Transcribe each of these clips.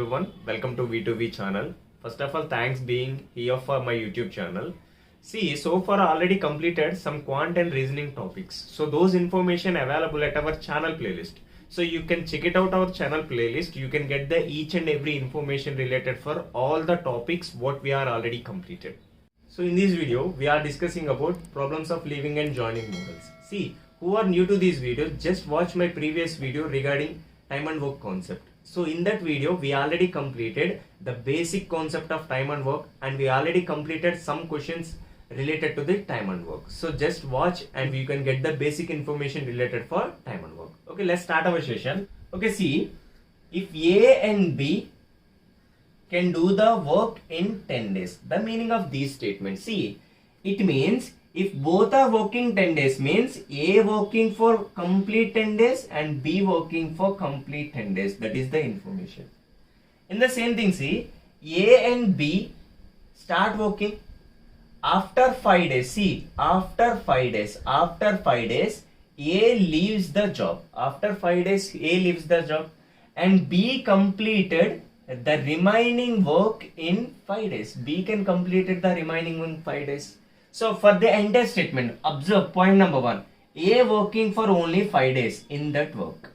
everyone, welcome to V2V channel. First of all, thanks being here for my YouTube channel. See, so far I already completed some quant and reasoning topics. So those information available at our channel playlist. So you can check it out our channel playlist. You can get the each and every information related for all the topics what we are already completed. So in this video, we are discussing about problems of leaving and joining models. See, who are new to this video, just watch my previous video regarding time and work concept. So in that video, we already completed the basic concept of time and work, and we already completed some questions related to the time and work. So just watch and you can get the basic information related for time and work. Okay, let's start our session. Okay, see, if A and B can do the work in 10 days. The meaning of these statements. See, it means if both are working 10 days means A working for complete 10 days and B working for complete 10 days. That is the information. In the same thing, see, A and B start working after 5 days. See, after 5 days, A leaves the job. After 5 days, A leaves the job and B completed the remaining work in 5 days. B can complete the remaining in 5 days. So for the entire statement, observe point number 1. A working for only 5 days in that work.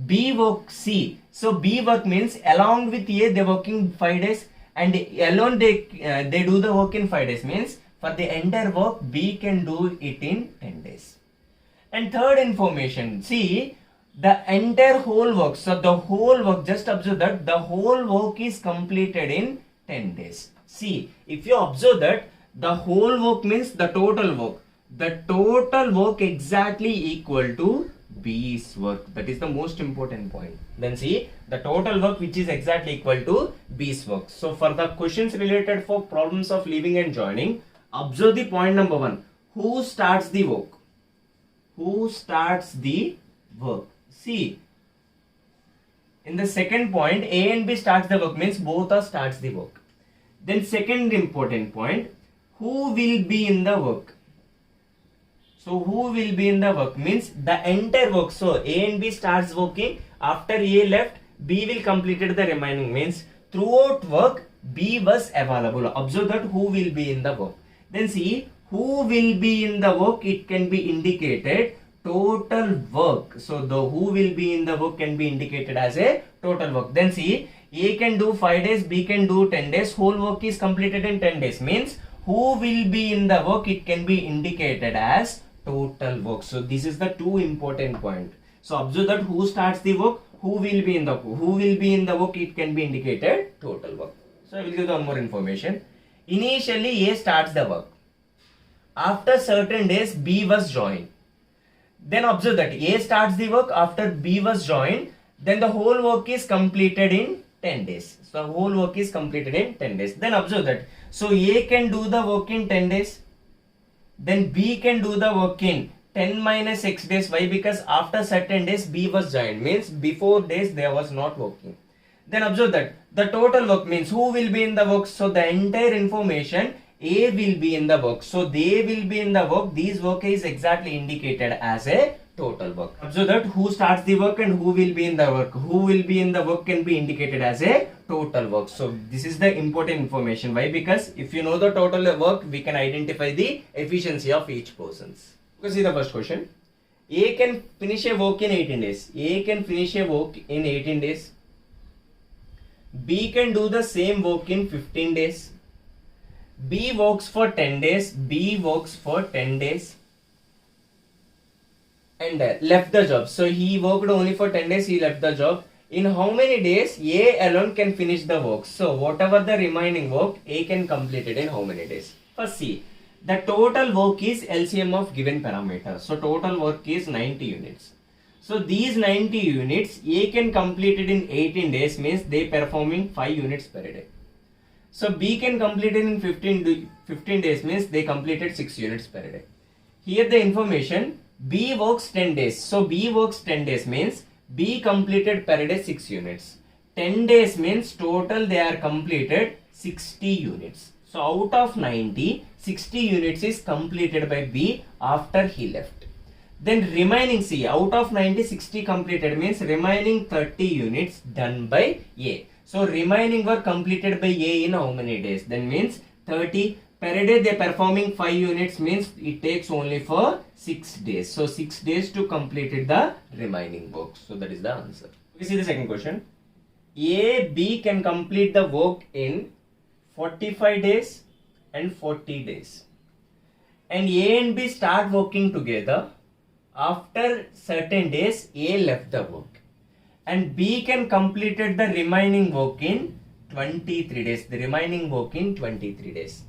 B work, C. So B work means along with A they working 5 days and alone they do the work in 5 days means for the entire work B can do it in 10 days. And third information, see the entire whole work. So the whole work, just observe that the whole work is completed in 10 days. See, if you observe that the whole work means the total work. The total work exactly equal to B's work. That is the most important point. Then see the total work which is exactly equal to B's work. So for the questions related for problems of leaving and joining, observe the point number 1. Who starts the work? Who starts the work? See, in the second point, A and B starts the work means both are starts the work. Then second important point, who will be in the work? So who will be in the work means the entire work. So A and B starts working. After A left, B will completed the remaining means throughout work B was available. Observe that who will be in the work. Then see who will be in the work. It can be indicated total work. So the who will be in the work can be indicated as a total work. Then see A can do 5 days, B can do 10 days. Whole work is completed in 10 days means who will be in the work, it can be indicated as total work. So this is the two important point. So observe that who starts the work, who will be in the work, it can be indicated total work. So I will give one more information. Initially A starts the work. After certain days B was joined. Then observe that A starts the work after B was joined. Then the whole work is completed in 10 days. So whole work is completed in 10 days. Then observe that. So A can do the work in 10 days. Then B can do the work in 10 minus X days. Why? Because after certain days B was joined. Means before days they was not working. Then observe that the total work means who will be in the work. So the entire information A will be in the work. So they will be in the work. This work is exactly indicated as a total work. Observe that who starts the work and who will be in the work. Who will be in the work can be indicated as a total work. So this is the important information. Why? Because if you know the total work, we can identify the efficiency of each person. Okay, see the first question. A can finish a work in 18 days. A can finish a work in 18 days. B can do the same work in 15 days. B works for 10 days. B works for 10 days. And left the job. So he worked only for 10 days. He left the job. In how many days A alone can finish the work? So whatever the remaining work, A can complete it in how many days? First see, the total work is LCM of given parameter. So total work is 90 units. So these 90 units, A can complete it in 18 days means they performing 5 units per day. So B can complete it in 15 days means they completed 6 units per day. Here the information, B works 10 days. So B works 10 days means B completed per day 6 units. 10 days means total they are completed 60 units. So out of 90, 60 units is completed by B after he left. Then remaining, see, out of 90, 60 completed means remaining 30 units done by A. So remaining work completed by A in how many days? Then means 30. Per day they performing 5 units means it takes only for 6 days. So 6 days to complete the remaining work. So that is the answer. We see the second question. A, B can complete the work in 45 days and 40 days. And A and B start working together. After certain days, A left the work. And B can completed the remaining work in 23 days. The remaining work in 23 days.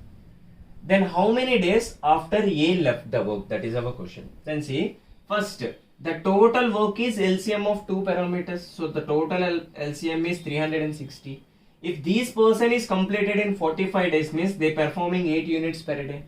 Then how many days after A left the work? That is our question. Then see, first, the total work is LCM of two parameters. So the total LCM is 360. If this person is completed in 45 days means they performing 8 units per day.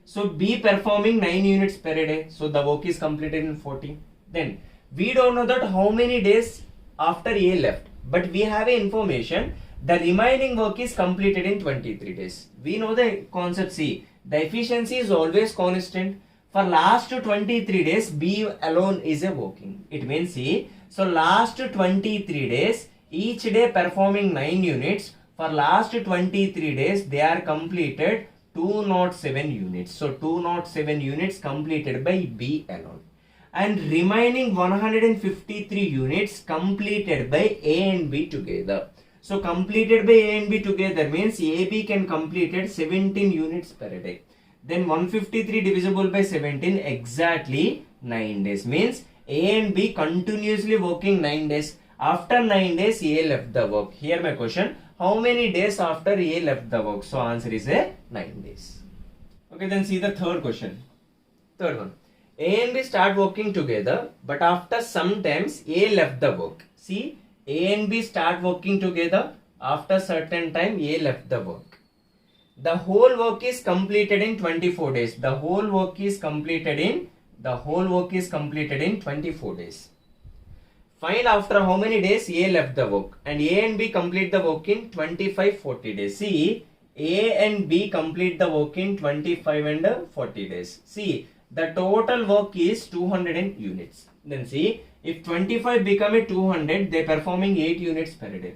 So B performing 9 units per day. So the work is completed in 40. Then we don't know that how many days after A left. But we have a information. The remaining work is completed in 23 days. We know the concept. See, the efficiency is always constant. For last 23 days, B alone is a working. It means see, so last 23 days, each day performing 9 units. For last 23 days, they are completed 207 units. So 207 units completed by B alone. And remaining 153 units completed by A and B together. So completed by A and B together means AB can completed 17 units per day. Then 153 divisible by 17 exactly 9 days means A and B continuously working 9 days. After 9 days A left the work. Here my question, how many days after A left the work? So answer is a 9 days. Okay, then see the third question. Third one. A and B start working together, but after some times A left the work. See, A and B start working together. After certain time A left the work. The whole work is completed in 24 days. The whole work is completed in 24 days. Find after how many days A left the work, and A and B complete the work in 25-40 days. See, A and B complete the work in 25 and 40 days. See, the total work is 200 units. Then see, if 25 become a 200, they performing 8 units per day.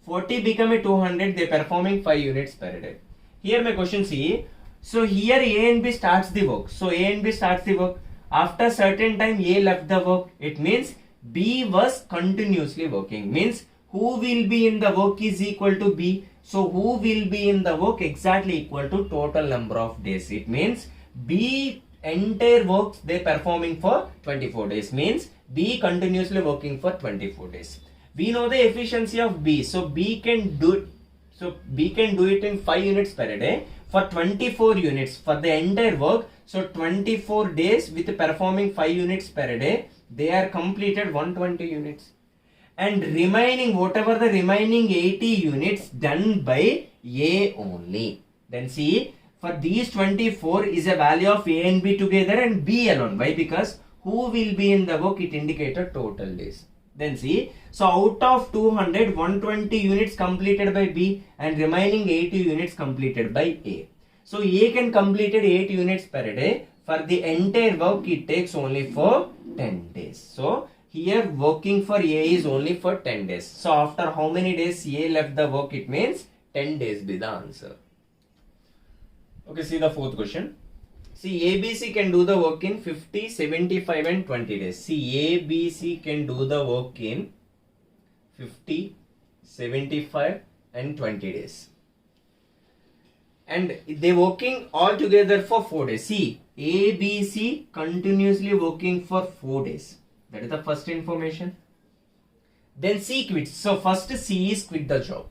40 become a 200, they performing 5 units per day. Here my question, see, so here A and B starts the work. So A and B starts the work. After certain time A left the work. It means B was continuously working. Means who will be in the work is equal to B. So who will be in the work exactly equal to total number of days. It means B entire works they performing for 24 days. Means B continuously working for 24 days. We know the efficiency of B. So B can do it. So B can do it in 5 units per day for 24 units for the entire work. So 24 days with performing 5 units per day, they are completed 120 units. And remaining, whatever the remaining 80 units done by A only. Then see, for these 24 is a value of A and B together and B alone. Why? Because who will be in the work, it indicated total days. Then see, so out of 200, 120 units completed by B and remaining 80 units completed by A. So A can completed 8 units per day. For the entire work, it takes only for 10 days. So here working for A is only for 10 days. So after how many days A left the work, it means 10 days be the answer. Okay, see the fourth question. See, ABC can do the work in 50, 75 and 20 days. See, ABC can do the work in 50, 75 and 20 days. And they working all together for 4 days. See, ABC continuously working for 4 days. That is the first information. Then C quits. So first C is quit the job.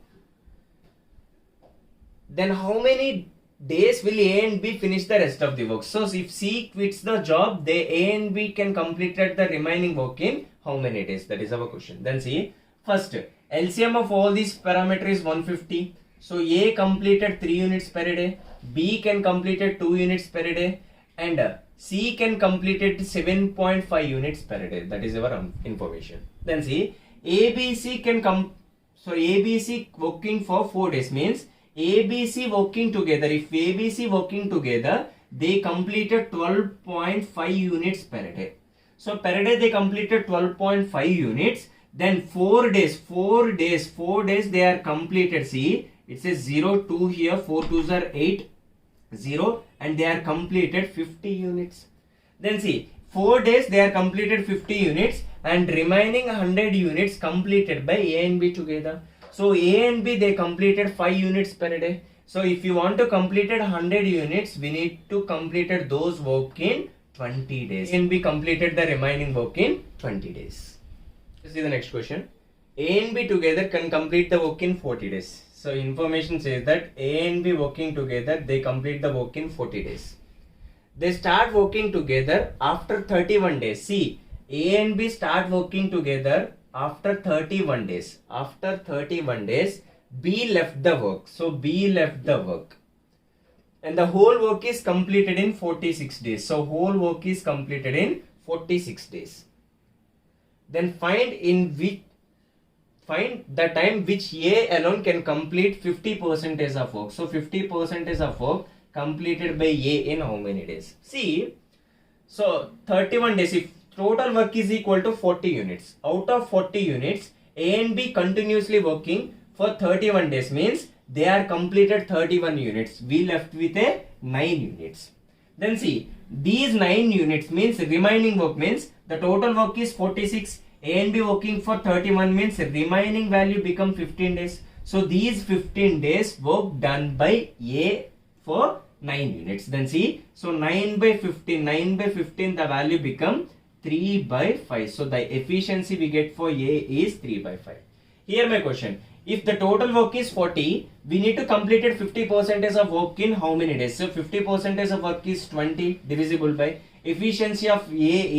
Then how many days will A and B finish the rest of the work? So if C quits the job, they A and B can complete the remaining work in how many days? That is our question. Then see, first LCM of all these parameters is 150. So A completed 3 units per day, B can completed 2 units per day, and C can completed 7.5 units per day. That is our information. Then see, ABC can ABC working for 4 days means ABC working together. If ABC working together, they completed 12.5 units per day. So per day they completed 12.5 units. Then 4 days, 4 days, 4 days they are completed. See, it says 0, 2 here, 4 2s are 8, 0, and they are completed 50 units. Then see, 4 days they are completed 50 units and remaining 100 units completed by A and B together. So A and B they completed 5 units per day. So if you want to complete 100 units, we need to complete those work in 20 days. A and B completed the remaining work in 20 days. Let's see the next question. A and B together can complete the work in 40 days. So information says that A and B working together, they complete the work in 40 days. They start working together after 31 days. See, A and B start working together after 31 days. After 31 days, B left the work. So B left the work. And the whole work is completed in 46 days. So whole work is completed in 46 days. Then find the time which A alone can complete 50% of work. So 50% of work completed by A in how many days? See, so 31 days, if total work is equal to 40 units, out of 40 units, A and B continuously working for 31 days means they are completed 31 units. We left with a 9 units. Then see, these 9 units means remaining work means the total work is 46. A and B working for 31 means remaining value become 15 days. So these 15 days work done by A for 9 units. Then see, so 9 by 15, the value become 3 by 5. So the efficiency we get for A is 3 by 5. Here my question, if the total work is 40, we need to complete 50% of work in how many days? So 50% of work is 20 divisible by efficiency of A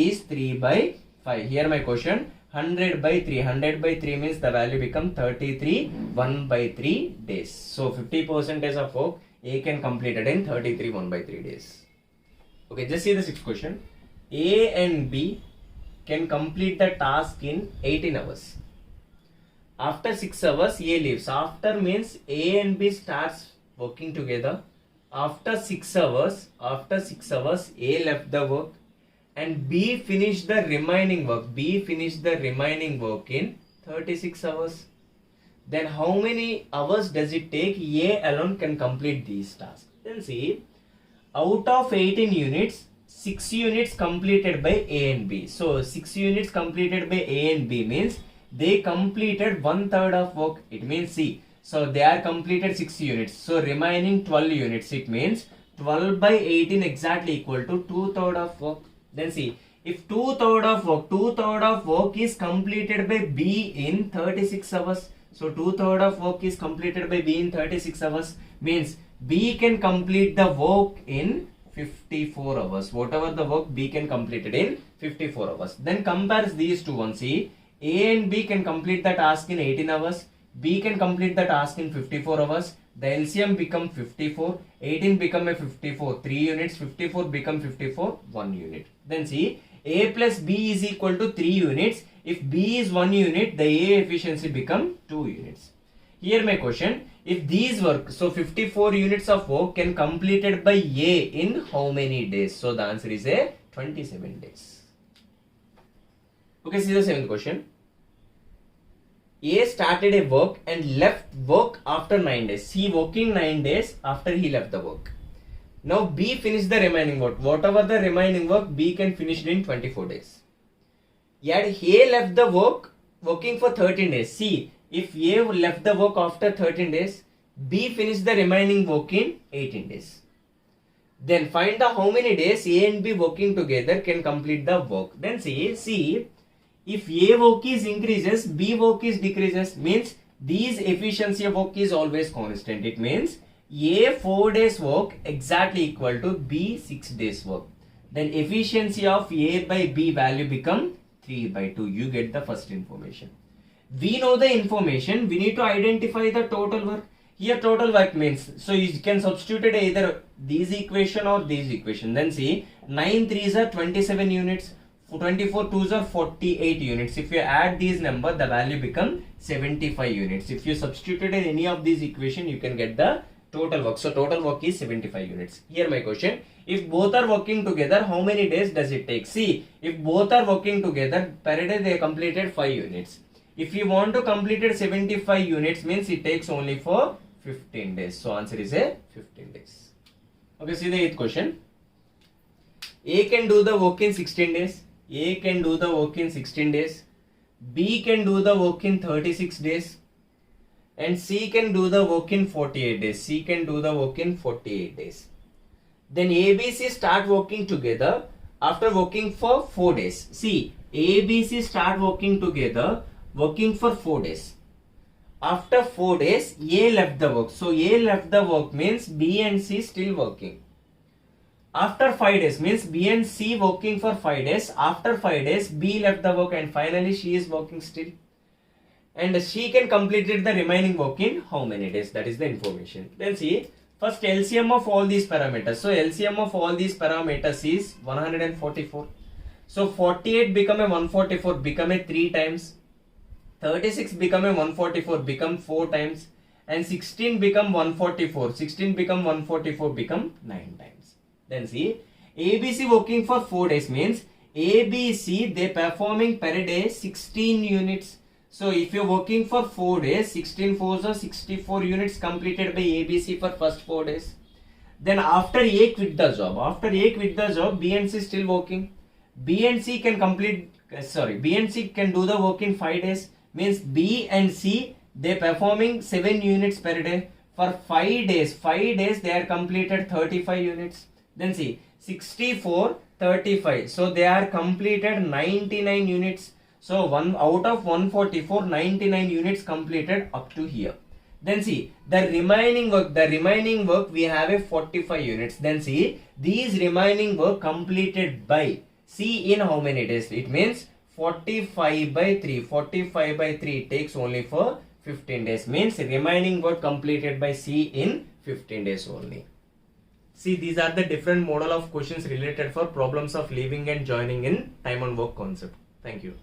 is 3 by 5. Here my question, 100 by 3. 100 by 3 means the value become 33, 1 by 3 days. So 50% of work A can complete it in 33, 1 by 3 days. Okay, just see the sixth question. A and B can complete the task in 18 hours. After 6 hours, A leaves. After means A and B starts working together. After 6 hours, A left the work and B finished the remaining work. B finished the remaining work in 36 hours. Then how many hours does it take A alone can complete these tasks? Then see, out of 18 units, 6 units completed by A and B. So 6 units completed by A and B means they completed 1/3 of work. It means see, so they are completed 6 units. So remaining 12 units. It means 12 by 18 exactly equal to 2/3 of work. Then see, if 2/3 of work is completed by B in 36 hours. So 2/3 of work is completed by B in 36 hours means B can complete the work in 54 hours. Whatever the work B can complete it in 54 hours. Then compares these two ones. See, A and B can complete the task in 18 hours. B can complete the task in 54 hours. The LCM become 54. 18 become a 54. 3 units. 54 become 54. 1 unit. Then see, A plus B is equal to 3 units. If B is 1 unit, the A efficiency become 2 units. Here my question, if these work, so 54 units of work can completed by A in how many days? So the answer is a 27 days. Okay, see the seventh question. A started a work and left work after 9 days. He working 9 days after he left the work. Now B finished the remaining work. Whatever the remaining work, B can finish it in 24 days. Yet A left the work working for 13 days. See, if A left the work after 13 days, B finished the remaining work in 18 days. Then find the how many days A and B working together can complete the work. Then see, if A work is increases, B work is decreases, means these efficiency of work is always constant. It means A 4 days work exactly equal to B 6 days work. Then efficiency of A by B value become 3 by 2. You get the first information. We know the information. We need to identify the total work. Here total work means, so you can substitute either these equation or these equation. Then see, 9 3s are 27 units. 24 2s are 48 units. If you add these number, the value become 75 units. If you substituted in any of these equation, you can get the total work. So total work is 75 units. Here my question, if both are working together, how many days does it take? See, if both are working together, per day they completed 5 units. If you want to complete it 75 units means it takes only for 15 days. So answer is a 15 days. Okay, see the 8th question. A can do the work in 16 days. A can do the work in 16 days. B can do the work in 36 days. And C can do the work in 48 days. C can do the work in 48 days. Then ABC start working together after working for 4 days. See, ABC start working together, working for 4 days. After 4 days, A left the work. So A left the work means B and C still working. After 5 days means B and C working for 5 days. After 5 days, B left the work and finally she is working still. And she can complete the remaining work in how many days? That is the information. Then see, first LCM of all these parameters. So LCM of all these parameters is 144. So 48 become a 144, become a 3 times. 36 become a 144, become 4 times. And 16 become 144. 16 become 144, become 9 times. Then see, ABC working for 4 days means ABC they performing per day 16 units. So if you're working for 4 days, 16 4s are 64 units completed by ABC for first 4 days. Then after A quit the job, B and C still working. B and C can do the work in 5 days. Means B and C they performing 7 units per day. For 5 days they are completed 35 units. Then see, 64, 35. So they are completed 99 units. So out of 144, 99 units completed up to here. Then see, the remaining work we have a 45 units. Then see, these remaining work completed by C in how many days? It means 45 by 3. 45 by 3 takes only for 15 days. Means remaining work completed by C in 15 days only. See, these are the different model of questions related for problems of leaving and joining in time and work concept. Thank you.